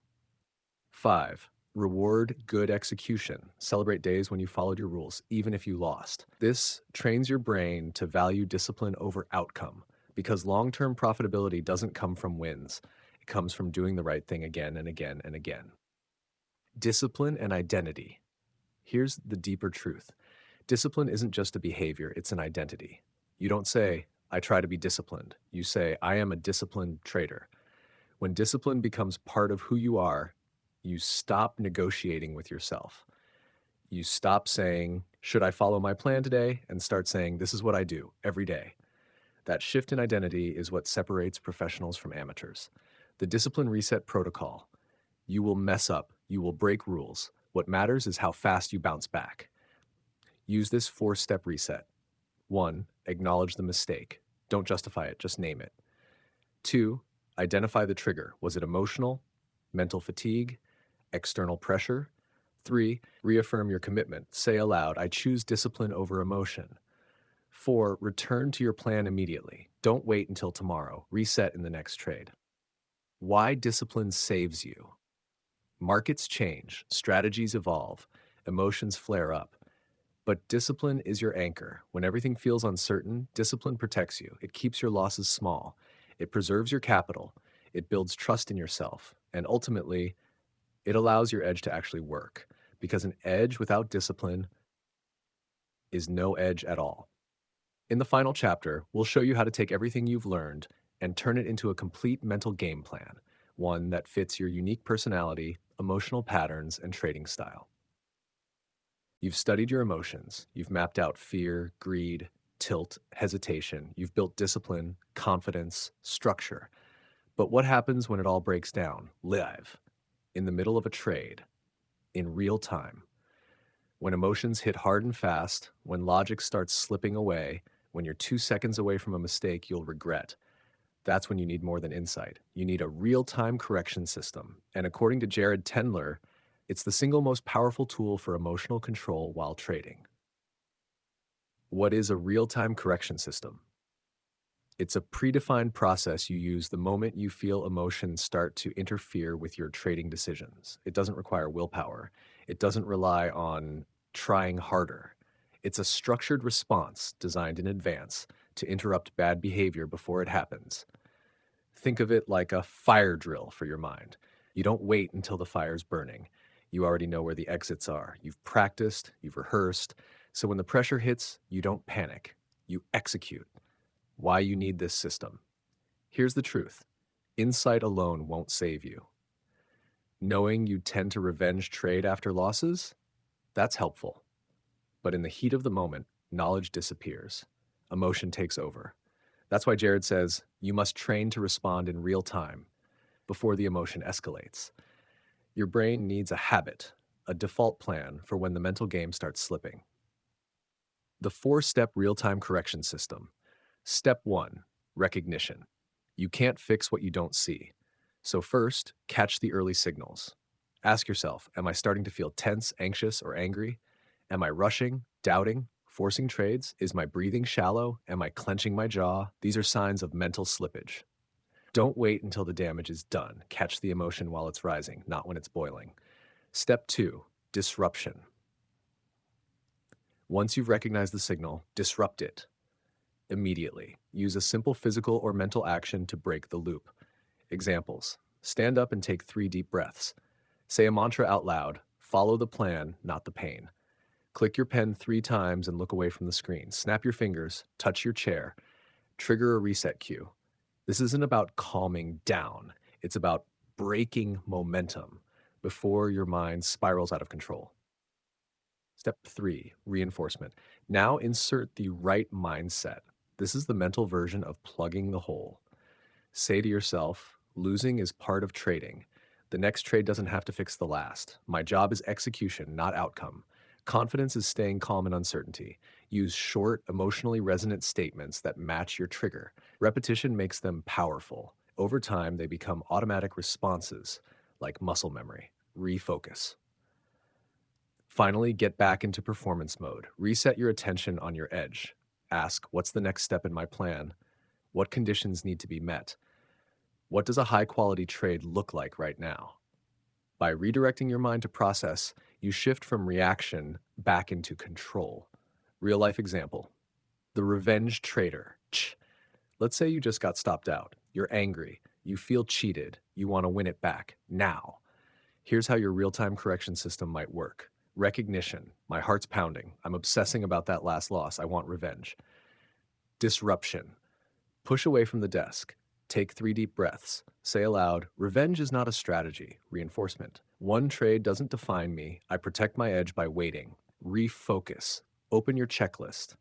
5. Reward good execution. Celebrate days when you followed your rules, even if you lost. This trains your brain to value discipline over outcome, because long-term profitability doesn't come from wins. It comes from doing the right thing again and again and again. Discipline and identity. Here's the deeper truth. Discipline isn't just a behavior, it's an identity. You don't say, I try to be disciplined. You say, I am a disciplined trader. When discipline becomes part of who you are, you stop negotiating with yourself. You stop saying, should I follow my plan today? And start saying, this is what I do every day. That shift in identity is what separates professionals from amateurs. The discipline reset protocol. You will mess up. You will break rules. What matters is how fast you bounce back. Use this 4-step reset. 1. Acknowledge the mistake. Don't justify it, just name it. 2. Identify the trigger. Was it emotional, mental fatigue, external pressure? 3. Reaffirm your commitment. Say aloud, I choose discipline over emotion. 4. Return to your plan immediately. Don't wait until tomorrow. Reset in the next trade. Why discipline saves you. Markets change, strategies evolve, emotions flare up. But discipline is your anchor. When everything feels uncertain, discipline protects you. It keeps your losses small. It preserves your capital. It builds trust in yourself. And ultimately, it allows your edge to actually work. Because an edge without discipline is no edge at all. In the final chapter, we'll show you how to take everything you've learned and turn it into a complete mental game plan, one that fits your unique personality, emotional patterns, and trading style. You've studied your emotions. You've mapped out fear, greed, tilt, hesitation. You've built discipline, confidence, structure. But what happens when it all breaks down, live, in the middle of a trade, in real time? When emotions hit hard and fast, when logic starts slipping away, when you're 2 seconds away from a mistake you'll regret, that's when you need more than insight. You need a real time correction system. And according to Jared Tendler, it's the single most powerful tool for emotional control while trading. What is a real time correction system? It's a predefined process you use the moment you feel emotions start to interfere with your trading decisions. It doesn't require willpower. It doesn't rely on trying harder. It's a structured response designed in advance to interrupt bad behavior before it happens. Think of it like a fire drill for your mind. You don't wait until the fire's burning. You already know where the exits are. You've practiced, you've rehearsed. So when the pressure hits, you don't panic. You execute. Why you need this system. Here's the truth. Insight alone won't save you. Knowing you tend to revenge trade after losses, that's helpful. But in the heat of the moment, knowledge disappears. Emotion takes over. That's why Jared says you must train to respond in real time before the emotion escalates. Your brain needs a habit, a default plan for when the mental game starts slipping. The 4-step real-time correction system. Step 1, recognition. You can't fix what you don't see. So first, catch the early signals. Ask yourself, am I starting to feel tense, anxious, or angry? Am I rushing, doubting, forcing trades? Is my breathing shallow? Am I clenching my jaw? These are signs of mental slippage. Don't wait until the damage is done. Catch the emotion while it's rising, not when it's boiling. Step 2, disruption. Once you've recognized the signal, disrupt it immediately. Use a simple physical or mental action to break the loop. Examples: stand up and take 3 deep breaths. Say a mantra out loud. Follow the plan, not the pain. Click your pen 3 times and look away from the screen. Snap your fingers, touch your chair. Trigger a reset cue. This isn't about calming down. It's about breaking momentum before your mind spirals out of control. Step 3, reinforcement. Now insert the right mindset. This is the mental version of plugging the hole. Say to yourself, losing is part of trading. The next trade doesn't have to fix the last. My job is execution, not outcome. Confidence is staying calm in uncertainty. Use short, emotionally resonant statements that match your trigger. Repetition makes them powerful. Over time, they become automatic responses, like muscle memory. Refocus. Finally, get back into performance mode. Reset your attention on your edge. Ask, what's the next step in my plan? What conditions need to be met? What does a high quality trade look like right now? By redirecting your mind to process, you shift from reaction back into control. Real life example: the revenge trader. Let's say you just got stopped out. You're angry. You feel cheated. You want to win it back now. Here's how your real time correction system might work. Recognition. My heart's pounding. I'm obsessing about that last loss. I want revenge. Disruption. Push away from the desk. Take 3 deep breaths. Say aloud, revenge is not a strategy. Reinforcement. One trade doesn't define me. I protect my edge by waiting. Refocus. Open your checklist.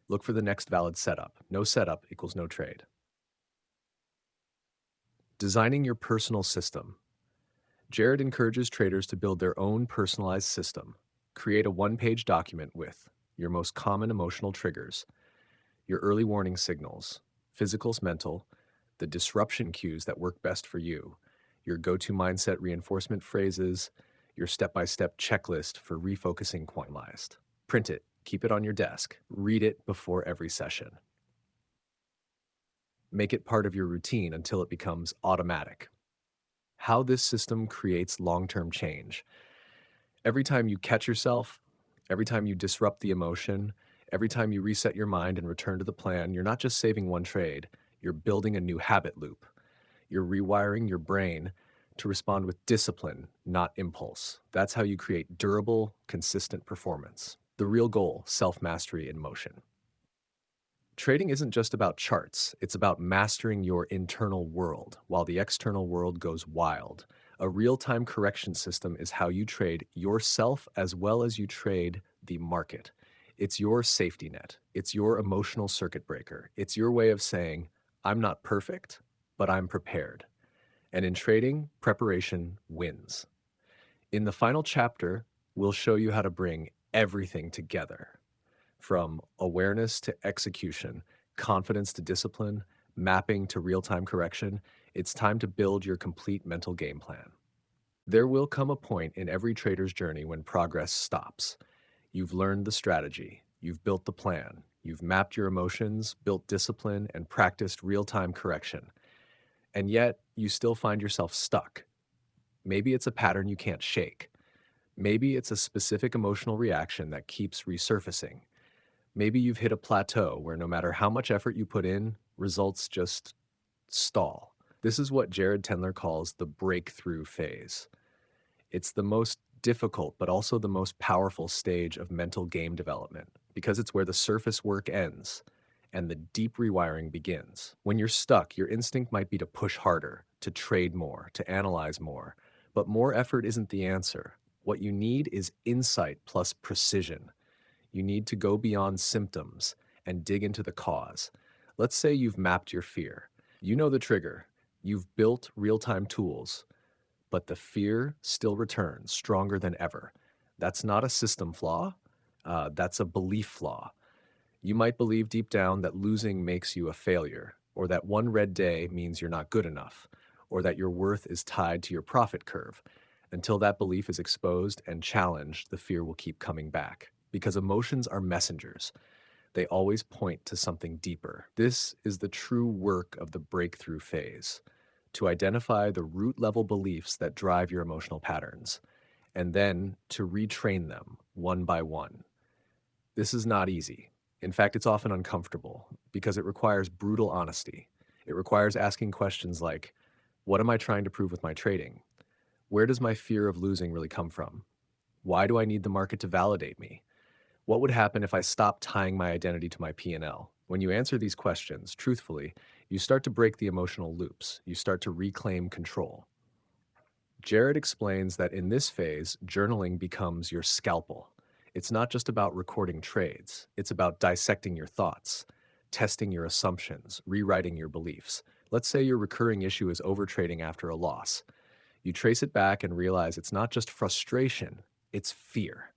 Look for the next valid setup. No setup equals no trade. Designing your personal system. Jared encourages traders to build their own personalized system. Create a 1-page document with your most common emotional triggers, your early warning signals, physicals, mental, the disruption cues that work best for you, your go-to mindset reinforcement phrases, your step-by-step checklist for refocusing quantized. Print it, keep it on your desk, read it before every session. Make it part of your routine until it becomes automatic. How this system creates long-term change. Every time you catch yourself, every time you disrupt the emotion, every time you reset your mind and return to the plan, you're not just saving one trade, you're building a new habit loop. You're rewiring your brain to respond with discipline, not impulse. That's how you create durable, consistent performance. The real goal: self-mastery in motion. Trading isn't just about charts, it's about mastering your internal world while the external world goes wild. A real time correction system is how you trade yourself as well as you trade the market. It's your safety net, it's your emotional circuit breaker. It's your way of saying, I'm not perfect, but I'm prepared. And in trading, preparation wins. In the final chapter, we'll show you how to bring everything together, from awareness to execution, confidence to discipline, mapping to real-time correction. It's time to build your complete mental game plan. There will come a point in every trader's journey when progress stops. You've learned the strategy, you've built the plan, you've mapped your emotions, built discipline, and practiced real-time correction. And yet, you still find yourself stuck. Maybe it's a pattern you can't shake. Maybe it's a specific emotional reaction that keeps resurfacing. Maybe you've hit a plateau where no matter how much effort you put in, results just stall. This is what Jared Tendler calls the breakthrough phase. It's the most difficult, but also the most powerful stage of mental game development because it's where the surface work ends and the deep rewiring begins. When you're stuck, your instinct might be to push harder, to trade more, to analyze more, but more effort isn't the answer. What you need is insight plus precision. You need to go beyond symptoms and dig into the cause. Let's say you've mapped your fear. You know the trigger. You've built real-time tools, but the fear still returns stronger than ever. That's not a system flaw. That's a belief flaw. You might believe deep down that losing makes you a failure, or that one red day means you're not good enough, or that your worth is tied to your profit curve. Until that belief is exposed and challenged, the fear will keep coming back. Because emotions are messengers. They always point to something deeper. This is the true work of the breakthrough phase, to identify the root level beliefs that drive your emotional patterns, and then to retrain them one by one. This is not easy. In fact, it's often uncomfortable because it requires brutal honesty. It requires asking questions like, what am I trying to prove with my trading? Where does my fear of losing really come from? Why do I need the market to validate me? What would happen if I stopped tying my identity to my P&L? When you answer these questions truthfully, you start to break the emotional loops. You start to reclaim control. Jared explains that in this phase, journaling becomes your scalpel. It's not just about recording trades. It's about dissecting your thoughts, testing your assumptions, rewriting your beliefs. Let's say your recurring issue is overtrading after a loss. You trace it back and realize it's not just frustration, it's fear.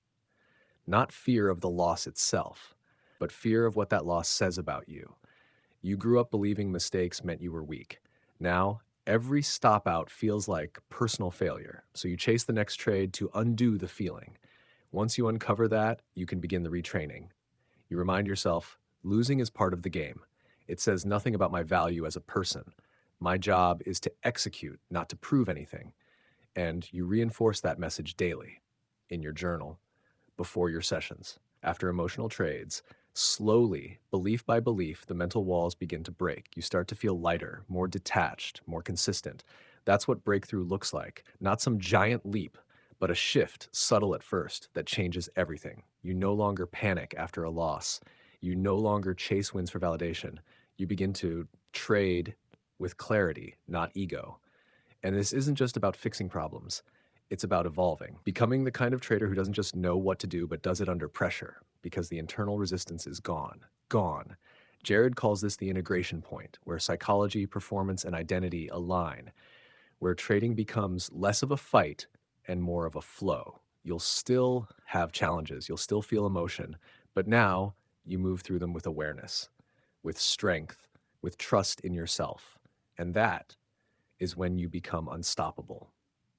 Not fear of the loss itself, but fear of what that loss says about you. You grew up believing mistakes meant you were weak. Now, every stop out feels like personal failure, so you chase the next trade to undo the feeling. Once you uncover that, you can begin the retraining. You remind yourself, losing is part of the game. It says nothing about my value as a person. My job is to execute, not to prove anything. And you reinforce that message daily, in your journal, before your sessions, after emotional trades. Slowly, belief by belief, the mental walls begin to break. You start to feel lighter, more detached, more consistent. That's what breakthrough looks like. Not some giant leap, but a shift, subtle at first, that changes everything. You no longer panic after a loss. You no longer chase wins for validation. You begin to trade with clarity, not ego. And this isn't just about fixing problems. It's about evolving, becoming the kind of trader who doesn't just know what to do, but does it under pressure because the internal resistance is gone. Gone. Jared calls this the integration point, where psychology, performance, and identity align, where trading becomes less of a fight and more of a flow. You'll still have challenges, you'll still feel emotion, but now you move through them with awareness, with strength, with trust in yourself. And that is when you become unstoppable.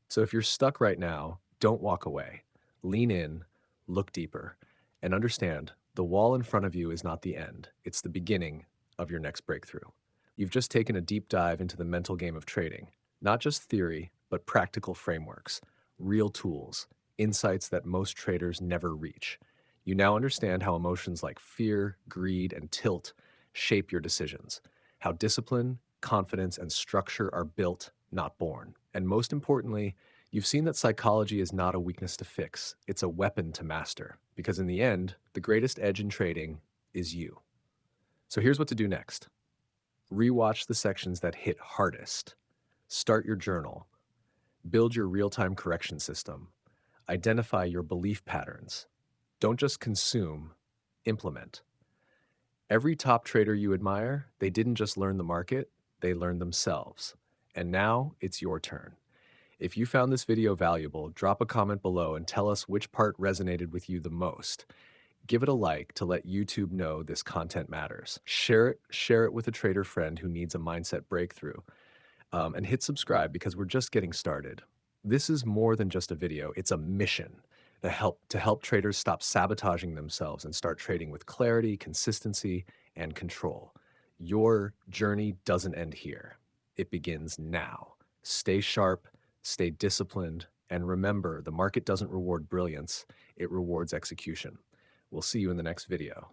So if you're stuck right now, don't walk away. Lean in, look deeper, and understand the wall in front of you is not the end. It's the beginning of your next breakthrough. You've just taken a deep dive into the mental game of trading, not just theory, but practical frameworks, real tools, insights that most traders never reach. You now understand how emotions like fear, greed, and tilt shape your decisions, how discipline, confidence, and structure are built, not born. And most importantly, you've seen that psychology is not a weakness to fix, it's a weapon to master. Because in the end, the greatest edge in trading is you. So here's what to do next. Rewatch the sections that hit hardest. Start your journal. Build your real-time correction system. Identify your belief patterns. Don't just consume, implement. Every top trader you admire, they didn't just learn the market, they learned themselves. And now it's your turn. If you found this video valuable, drop a comment below and tell us which part resonated with you the most. Give it a like to let YouTube know this content matters. Share it with a trader friend who needs a mindset breakthrough. And hit subscribe because we're just getting started. This is more than just a video, it's a mission to help traders stop sabotaging themselves and start trading with clarity, consistency, and control. Your journey doesn't end here. It begins now. Stay sharp, stay disciplined, and remember, the market doesn't reward brilliance, it rewards execution. We'll see you in the next video.